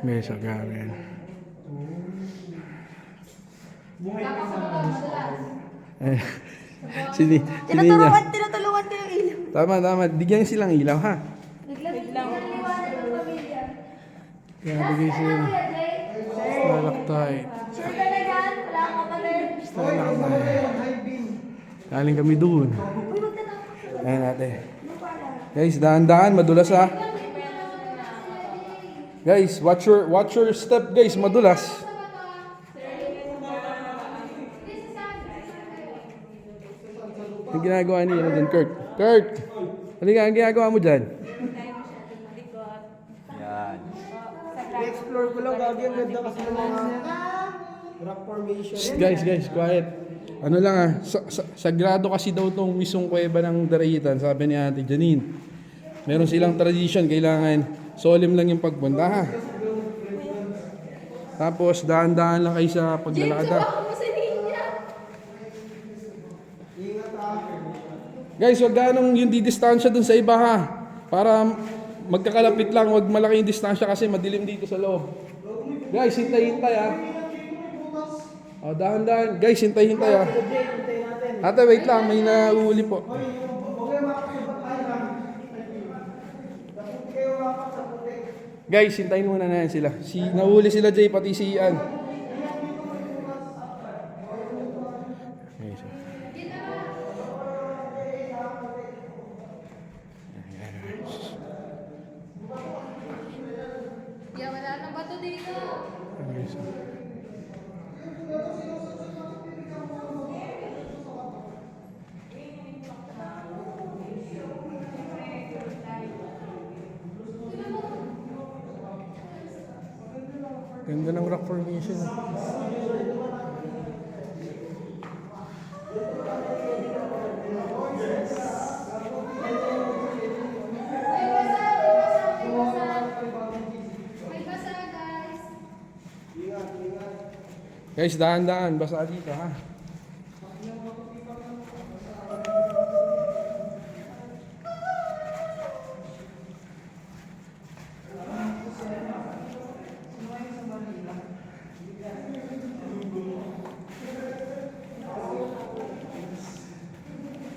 Guys, grabe yan. Eh, sini niya. Tinutulungan ko yung ilaw. Tama. Bigyan silang ilaw, ha? Naglamig lang ng liwanag ng pamilya. Kaya bigay sila. Stalactite. Sure ka na yan? Wala ka pa rin. Stalactite. Galing kami doon. Uy, wag ka na. Ayan natin. Guys, dahan-dahan, madulas ha. Guys, watch your step guys, madulas. Ang ginagawa niya dyan, Kurt. Kurt! Halika, ang ginagawa mo dyan? Yan. I-explore ko lang, gagi ang ganda kasi ng mga rock formation. Shh, guys, quiet. Ano lang ah, sagrado kasi daw tong misong kuweba ng Daraitan, sabi ni Ate Janine. Meron silang tradition, kailangan solemn lang yung pagpunta ha. Tapos dahan-dahan lang kayo sa paglalakad. Guys, wag ganong yung didistansya dun sa iba ha. Para magkakalapit lang, wag malaki yung distansya kasi madilim dito sa loob. Guys, hintay-hintay ha. O, dahan-dahan. Guys, hintay-hintay ha. Ate, wait lang, may nauuli po. Guys, hintayin muna na yan sila. Nahuli sila Jay, pati si Ian. Yeah, wala nang bato dito. Ganda ng rock formation. May basa, guys. Guys, dahan-dahan. Basa dito ha.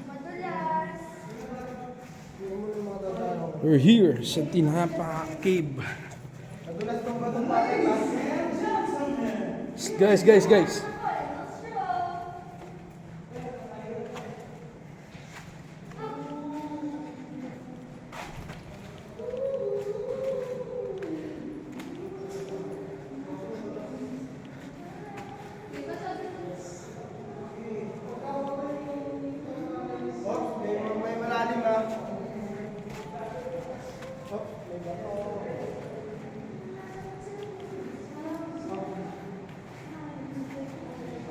Madulas. We're here sa Tinapa Cave. Guys. May malalim ha. May bato.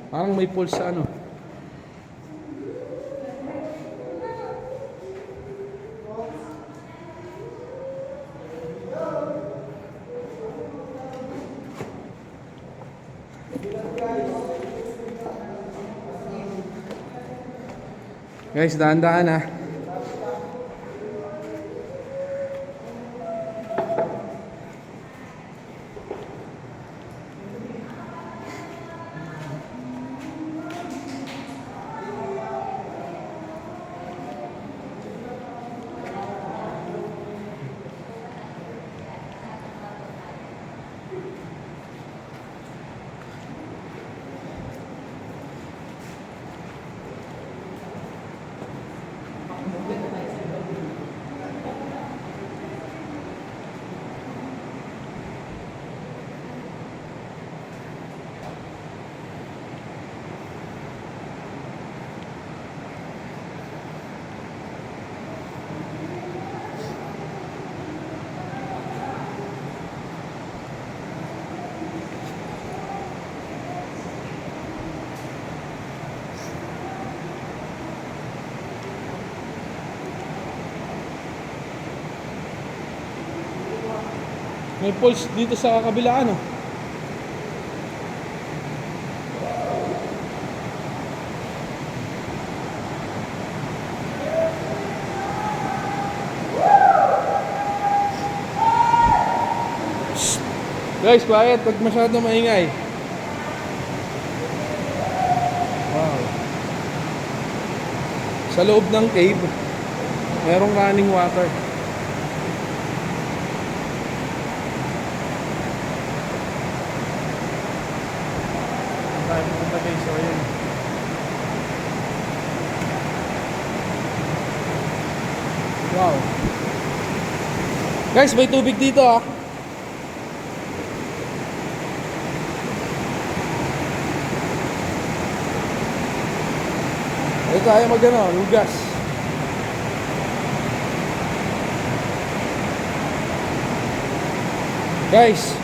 Parang may pulse sa ano. Guys, dahan-dahan ha. May pulse dito sa kabilaan, oh. Shh. Guys, quiet. Huwag masyado maingay. Wow. Sa loob ng cave, merong running water. Tayo pupunta guys, so ayun. Wow. Guys, may tubig dito ah. Ito tayo mag-ano, lugas. Guys,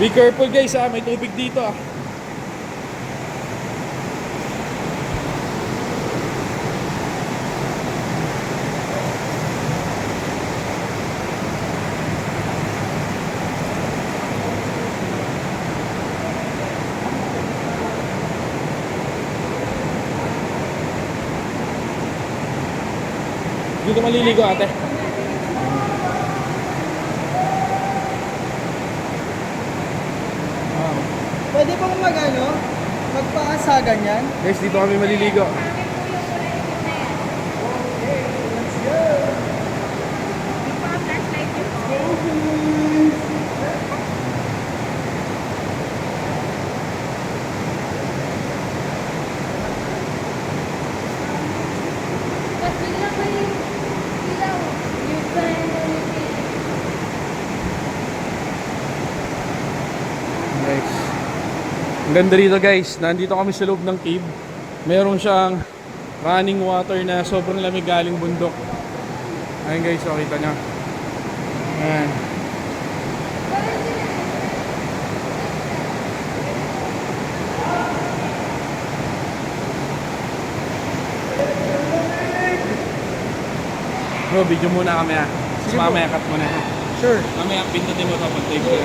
be careful guys ah, may tubig dito ah. Dito maliligo ate. Wow. Pwede pong magpaasagan yan? Guys, dito kami maliligo. Tapos biglang may ilaw. Yung Guys. Ang ganda dito guys. Nandito kami sa loob ng cave. Meron siyang running water na sobrang lamig galing bundok. Ayun guys, so kita nyo. Ayan. Bro, video muna kami ha. Tapos mamaya cut muna ha. Sure. Mamaya pindutin mo ito pag take ko.